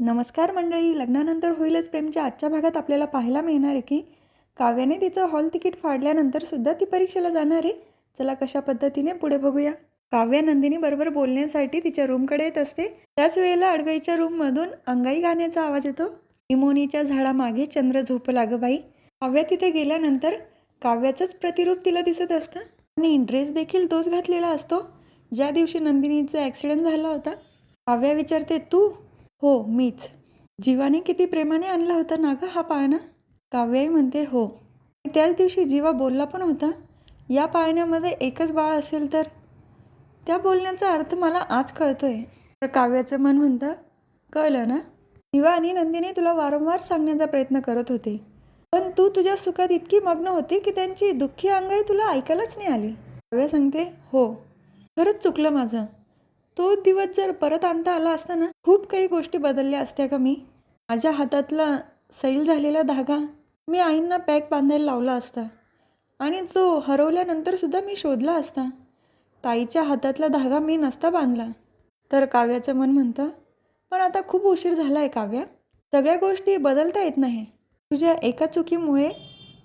नमस्कार मंडळी. लग्नानंतर होईलच प्रेमच्या आजच्या भागात आपल्याला पाहायला मिळणार आहे की काव्याने तिचं हॉल तिकीट फाडल्यानंतर सुद्धा ती परीक्षेला जाणार आहे. चला कशा पद्धतीने पुढे बघूया. काव्या नंदिनी बरोबर बोलण्यासाठी तिच्या रूमकडे येत असते. त्याच वेळेला अडगळीच्या रूममधून अंगाई गाण्याचा आवाज येतो. इमोनीच्या झाडामागे चंद्र झोपला ग बाई. काव्या तिथे गेल्यानंतर काव्याचंच प्रतिरूप तिला दिसत असतं आणि ड्रेस देखील तोच घातलेला असतो ज्या दिवशी नंदिनीचा ॲक्सिडेंट झाला होता. काव्या विचारते, तू? हो मीच. जीवाने किती प्रेमाने आणला होता ना ग हा पाळणा. काव्याही म्हणते हो. त्याच दिवशी जीवा बोलला पण होता, या पाळण्यामध्ये एकच बाळ असेल तर. त्या बोलण्याचा अर्थ मला आज कळतोय. तर काव्याचं मन म्हणतं, कळलं ना. जीवा आणि नंदिनी तुला वारंवार सांगण्याचा प्रयत्न करत होते, पण तू तुझ्या सुखात इतकी मग्न होती की त्यांची दुःखी अंगाई तुला ऐकायलाच नाही आली. काव्या सांगते, हो खरंच चुकलं माझं. तो दिवस जर परत आणता आला असता ना, खूप काही गोष्टी बदलल्या असत्या का मी. माझ्या हातातला सैल झालेला धागा मी आईंना पॅक बांधायला लावला असता आणि जो हरवल्यानंतर सुद्धा मी शोधला असता. ताईच्या हातातला धागा मी नसता बांधला. तर काव्याचं मन म्हणतं, पण आता खूप उशीर झाला आहे काव्या. सगळ्या गोष्टी बदलता येत नाही. तुझ्या एका चुकीमुळे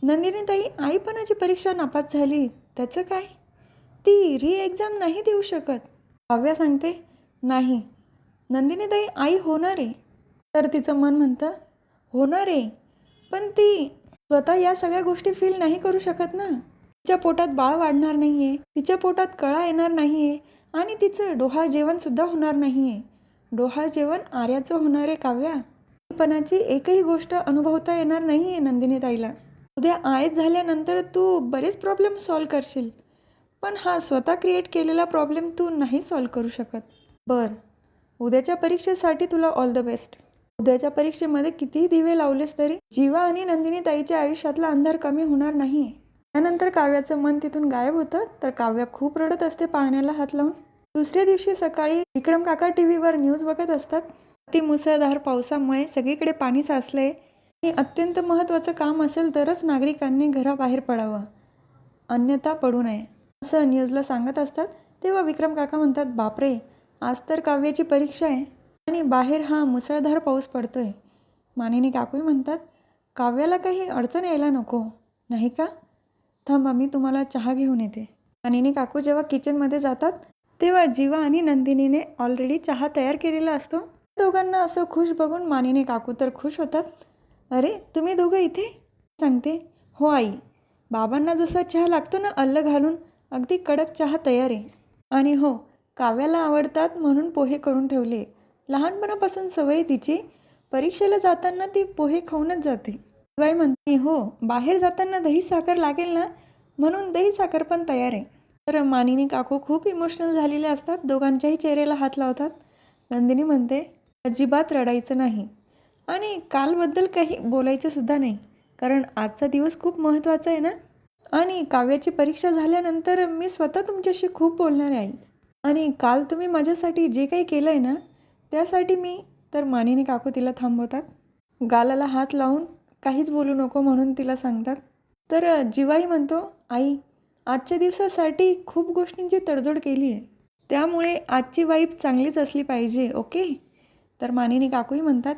नंदिनी ताई आईपणाची परीक्षा नापास झाली. त्याचं काय, ती री एक्झाम नाही देऊ शकत. काव्या सांगते, नाही नंदिनीताई आई होणार आहे. तर तिचं मन म्हणतं, होणार आहे पण ती स्वतः या सगळ्या गोष्टी फील नाही करू शकत ना. तिच्या पोटात बाळ वाढणार नाही आहे, तिच्या पोटात कळा येणार नाही आहे आणि तिचं डोहाळ जेवणसुद्धा होणार नाही आहे. डोहाळ जेवण आर्याचं होणार आहे काव्या. पणाची एकही गोष्ट अनुभवता येणार नाही आहे नंदिनीताईला. उद्या आयच झाल्यानंतर तू बरेच प्रॉब्लेम सॉल्व करशील, पण हा स्वतः क्रिएट केलेला प्रॉब्लेम तू नाही सॉल्व करू शकत. बरं, उद्याच्या परीक्षेसाठी तुला ऑल द बेस्ट. उद्याच्या परीक्षेमध्ये कितीही दिवे लावलेस तरी जीवा आणि नंदिनी ताईच्या आयुष्यातला अंधार कमी होणार नाही. त्यानंतर काव्याचं मन तिथून गायब होतं. तर काव्या खूप रडत असते पाळण्याला हात लावून. दुसऱ्या दिवशी सकाळी विक्रम काका टीव्हीवर न्यूज बघत असतात. अति मुसळधार पावसामुळे सगळीकडे पाणी साचलंय आणि अत्यंत महत्त्वाचं काम असेल तरच नागरिकांनी घराबाहेर पडावं, अन्यथा पडू नये असं न्यूजला सांगत असतात. तेव्हा विक्रम काका म्हणतात, बापरे आज तर काव्याची परीक्षा आहे आणि बाहेर हा मुसळधार पाऊस पडतोय. मानिनी काकूही म्हणतात, काव्याला काही अडचण यायला नको नाही का. थांबा मी तुम्हाला चहा घेऊन येते. मानिनी काकू जेव्हा किचनमध्ये जातात तेव्हा जीवा आणि नंदिनीने ऑलरेडी चहा तयार केलेला असतो. दोघांना असं खुश बघून मानिनी काकू तर खुश होतात. अरे तुम्ही दोघं इथे. सांगते, हो आई, बाबांना जसा चहा लागतो ना अल्ल घालून, अगदी कडक चहा तयार आहे. आणि हो, काव्याला आवडतात म्हणून पोहे करून ठेवले. लहानपणापासून सवय तिची, परीक्षेला जाताना ती पोहे खाऊनच जाते. शिवाय म्हणते, हो बाहेर जाताना दही साखर लागेल ना, म्हणून दही साखर पण तयार आहे. तर मानिनी काकू खूप इमोशनल झालेले असतात. दोघांच्याही चेहऱ्याला हात लावतात. नंदिनी म्हणते, अजिबात रडायचं नाही आणि कालबद्दल काही बोलायचं सुद्धा नाही, कारण आजचा दिवस खूप महत्त्वाचा आहे ना. आणि काव्याची परीक्षा झाल्यानंतर मी स्वतः तुमच्याशी खूप बोलणार आहे आई. आणि काल तुम्ही माझ्यासाठी जे काही केलं आहे ना त्यासाठी मी. तर मानिनी काकू तिला थांबवतात. गालाला हात लावून काहीच बोलू नको म्हणून तिला सांगतात. तर जीवाही म्हणतो, आई आजच्या दिवसासाठी खूप गोष्टींची तडजोड केली आहे, त्यामुळे आजची वाईब चांगलीच असली पाहिजे, ओके. तर मानिनी काकूही म्हणतात,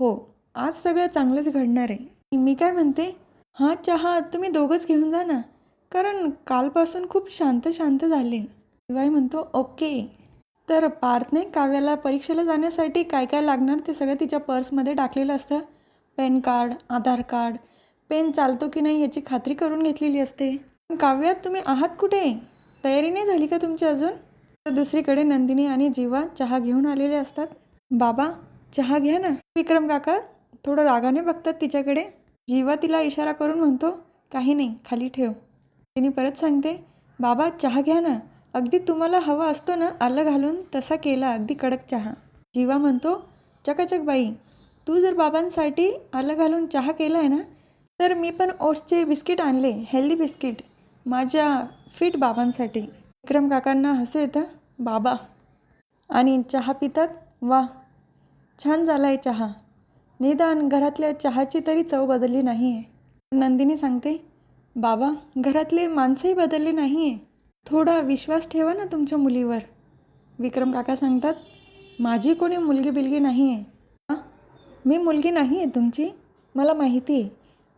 हो आज सगळं चांगलंच घडणार आहे. मी काय म्हणते, हा चहा तुम्ही दोघंच घेऊन जा ना, कारण कालपासून खूप शांत शांत झाले. शिवाय म्हणतो, ओके. तर पार्थने काव्याला परीक्षेला जाण्यासाठी काय काय लागणार ते सगळं तिच्या पर्समध्ये टाकलेलं असतं. पॅन कार्ड, आधार कार्ड, पेन चालतो की नाही याची खात्री करून घेतलेली असते. काव्या तुम्ही आहात कुठे, तयारी नाही झाली का तुमची अजून. तर दुसरीकडे नंदिनी आणि जीवा चहा घेऊन आलेले असतात. बाबा चहा घ्या ना. विक्रम काका थोडं रागाने बघतात तिच्याकडे. जीवा तिला इशारा करून म्हणतो, काही नाही खाली ठेव. तिने परत सांगते, बाबा चहा घ्या ना, अगदी तुम्हाला हवा असतो ना आलं घालून तसा केला, अगदी कडक चहा. जीवा म्हणतो, चकाचक बाई, तू जर बाबांसाठी आलं घालून चहा केला आहे ना, तर मी पण ओट्सचे बिस्किट आणले, हेल्दी बिस्किट माझ्या फिट बाबांसाठी. विक्रम काकांना हसू येतं. बाबा आणि चहा पितात. वा छान झाला आहे चहा, निदान घरातल्या चहाची तरी चव बदलली नाही आहे. नंदिनी सांगते, बाबा घरातले माणसंही बदलले नाही आहे, थोडा विश्वास ठेवा ना तुमच्या मुलीवर. विक्रम काका सांगतात, माझी कोणी मुलगी बिलगी नाही आहे. मी मुलगी नाही आहे तुमची, मला माहिती आहे.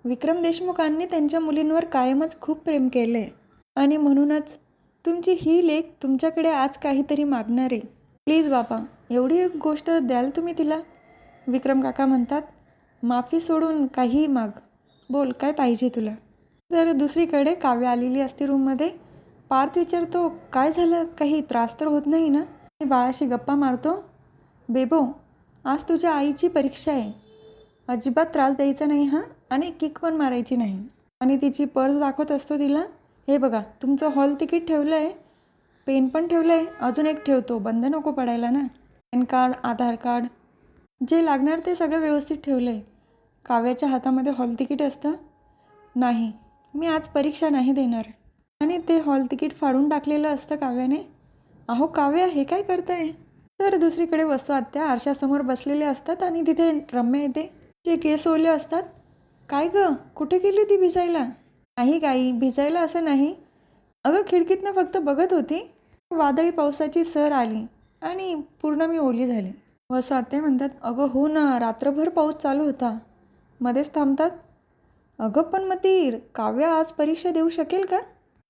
विक्रम देशमुखांनी त्यांच्या मुलींवर कायमच खूप प्रेम केलं आहे आणि म्हणूनच तुमची ही लेक तुमच्याकडे आज काहीतरी मागणार आहे. प्लीज बाबा, एवढी एक गोष्ट द्याल तुम्ही तिला? विक्रम काका म्हणतात, माफी सोडून काहीही माग. बोल, काय पाहिजे तुला? तर दुसरीकडे काव्य आलेली असते रूममध्ये. पार्थ विचारतो, काय झालं, काही त्रास तर होत नाही ना? मी बाळाशी गप्पा मारतो, बेबो आज तुझ्या आईची परीक्षा आहे, अजिबात त्रास द्यायचा नाही हां, आणि किक पण मारायची नाही. आणि तिची पर्स दाखवत असतो तिला, हे बघा तुमचं हॉल तिकीट ठेवलं आहे, पेन पण ठेवलं आहे, अजून एक ठेवतो, बंद नको पडायला ना. पॅन कार्ड, आधार कार्ड, जे लागणार ते सगळं व्यवस्थित ठेवलं आहे. काव्याच्या हातामध्ये हॉल तिकीट असतं. नाही, मी आज परीक्षा नाही देणार. आणि ते हॉल तिकीट फाडून टाकलेलं असतं काव्याने. अहो काव्या, हे काय करताय? तर दुसरीकडे वसू आत्या आरशासमोर बसलेले असतात आणि तिथे रम्या येते. जे केस ओले असतात. काय गं, कुठे गेली ती भिजायला? नाही गाई, भिजायला असं नाही. अगं खिडकीतनं फक्त बघत होती, वादळी पावसाची सर आली आणि पूर्ण मी ओली झाली. वसू आत्या म्हणतात, अगं हो ना, रात्रभर पाऊस चालू होता, मध्येच थांबतात. अगं पण मग ती काव्या आज परीक्षा देऊ शकेल का?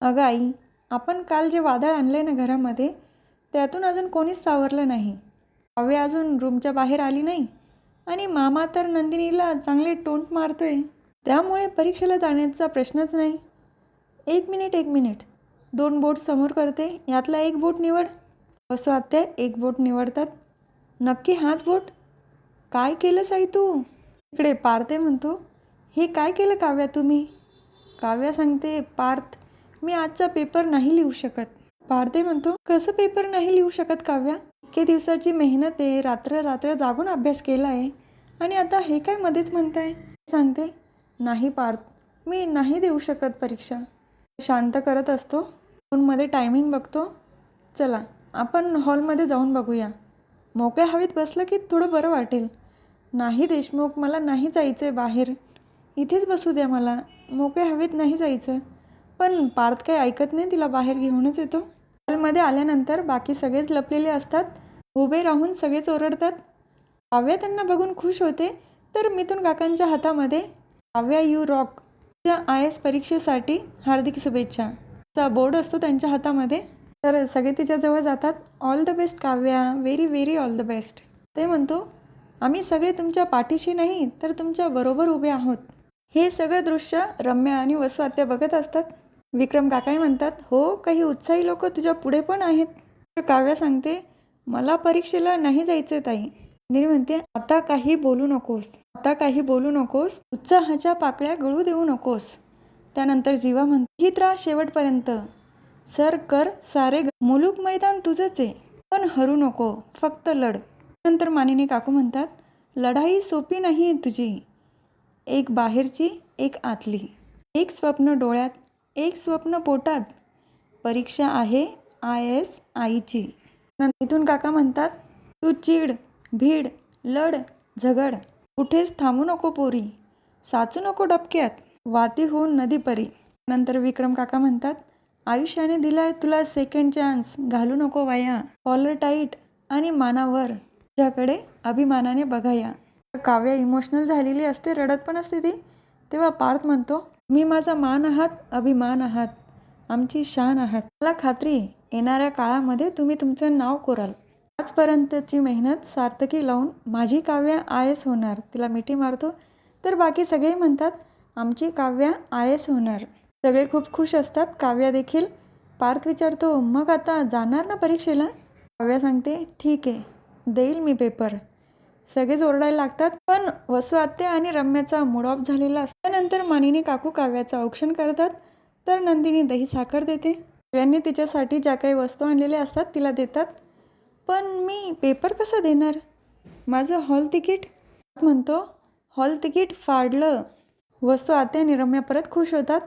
अगं आई, आपण काल जे वादळ आणले ना घरामध्ये, त्यातून अजून कोणीच सावरलं नाही. काव्या अजून रूमच्या बाहेर आली नाही आणि मामा तर नंदिनीला चांगले टोंट मारतोय, त्यामुळे परीक्षेला जाण्याचा प्रश्नच नाही. एक मिनिट, 2 बोट समोर करते, यातला एक बोट निवड. वसू आत्या एक बोट निवडतात. नक्की हाच बोट? काय केलंस आई तू? इकडे पार्थे म्हणतो, हे काय केलं काव्या तुम्ही? काव्या सांगते, पार्थ, मी आजचा पेपर नाही लिहू शकत. पार्थे म्हणतो, कसं पेपर नाही लिहू शकत काव्या? इतके दिवसाची मेहनत आहे, रात्र जागून अभ्यास केला आहे आणि आता हे काय मध्येच म्हणताय? सांगते, नाही पार्थ, मी नाही देऊ शकत परीक्षा. शांत करत असतो. फोनमध्ये टायमिंग बघतो. चला आपण हॉलमध्ये जाऊन बघूया, मोकळ्या हवेत बसलं की थोडं बरं वाटेल. नाही देशमुख, मला नाही जायचं आहे बाहेर, इथेच बसू द्या मला, मोकळ्या हवेत नाही जायचं. पण पार्थ काही ऐकत नाही, तिला बाहेर घेऊनच येतो. हॉलमध्ये आल्यानंतर बाकी सगळेच लपलेले असतात. उभे राहून सगळेच ओरडतात. काव्या त्यांना बघून खुश होते. तर मिथुन काकांच्या हातामध्ये, काव्या यू रॉक, तुझ्या IAS परीक्षेसाठी हार्दिक शुभेच्छा चा बोर्ड असतो त्यांच्या हातामध्ये. तर सगळे तिच्याजवळ जातात. All the best Kavya, very very all the best. ते म्हणतो, आम्ही सगळे तुमच्या पाठीशी नाही तर तुमच्या बरोबर उभे आहोत. हे सगळं दृश्य रम्या आणि वसू आत्या बघत असतात. विक्रम काकाही म्हणतात, हो, काही उत्साही लोक तुझ्या पुढे पण आहेत. तर काव्या सांगते, मला परीक्षेला नाही जायचं ताई. नंदिनी म्हणते, आता काही बोलू नकोस, उत्साहाच्या पाकळ्या गळू देऊ नकोस. त्यानंतर जीवा म्हणते, ही त्रास शेवटपर्यंत, सर कर सारे, मुलूक मैदान तुझंच आहे, पण हरू नको, फक्त लढ. नंतर मानिनी काकू म्हणतात, लढाई सोपी नाही आहे तुझी, एक बाहेरची एक आतली, एक स्वप्न डोळ्यात, एक स्वप्न पोटात, परीक्षा आहे IAS आईची. मिथुन काका म्हणतात, तू चिड, भीड, लढ, झगड, कुठेच थांबू नको पोरी, साचू नको डबक्यात, वाती होऊन नदी परी. नंतर विक्रम काका म्हणतात, आयुष्याने दिलाय तुला सेकंड चान्स, घालू नको वाया, कॉलर टाईट आणि मानावर, तुझ्याकडे अभिमानाने बघाया. काव्या इमोशनल झालेली असते, रडत पण असते ती. तेव्हा पार्थ म्हणतो, मी माझा मान आहात, अभिमान आहात, आमची शान आहात. मला खात्री आहे, येणाऱ्या काळामध्ये तुम्ही तुमचं नाव कोराल. आजपर्यंतची मेहनत सार्थकी लावून माझी काव्या IAS होणार. तिला मिठी मारतो. तर बाकी सगळे म्हणतात, आमची काव्या IAS होणार. सगळे खूप खुश असतात, काव्या देखील. पार्थ विचारतो, मग आता जाणार ना परीक्षेला? काव्या सांगते, ठीक आहे, देईल मी पेपर. सगळेच ओरडायला लागतात. पण वसू आत्या आणि रम्याचा मूड ऑफ झालेला असतो. त्यानंतर मानिनी काकू काव्याचं औक्षण करतात. तर नंदिनी दही साखर देते. सगळ्यांनी तिच्यासाठी ज्या काही वस्तू आणलेल्या असतात तिला देतात. पण मी पेपर कसा देणार, माझं हॉल तिकीट? म्हणतो, हॉल तिकीट फाडलं. वसू आत्या आणि रम्या परत खुश होतात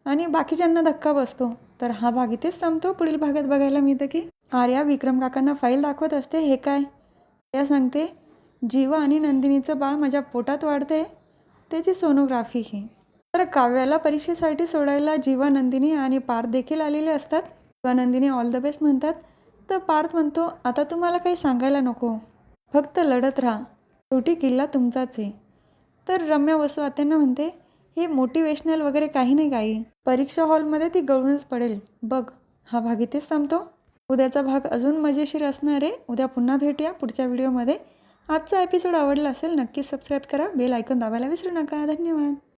आणि बाकीच्यांना धक्का बसतो. तर हा भाग इथेच संपतो. पुढील भागात बघायला मिळतं की आर्या विक्रम काकांना फाईल दाखवत असते. हे काय? त्या सांगते, जीवा आणि नंदिनीचं बाळ माझ्या पोटात वाढते, त्याची सोनोग्राफी ही. तर काव्याला परीक्षेसाठी सोडायला जीवा, नंदिनी आणि पार्थ देखील आलेले असतात. जीवा नंदिनी ऑल द बेस्ट म्हणतात. तर पार्थ म्हणतो, आता तुम्हाला काही सांगायला नको, फक्त लढत राहा. शेवटी किल्ला तुमचाच आहे. तर रम्या वसू आत्यांना म्हणते, हे मोटिवेशनल वगैरे काही नाही काही. परीक्षा हॉलमध्ये ती गळूनच पडेल बघ. हा भाग इथेच संपतो. उद्याचा भाग अजून मजेशीर असणार आहे. उद्या पुन्हा भेटूया पुढच्या व्हिडिओमध्ये. आजचा एपिसोड आवडला असेल नक्कीच सबस्क्राईब करा. बेल आयकॉन दाबायला विसरू नका. धन्यवाद.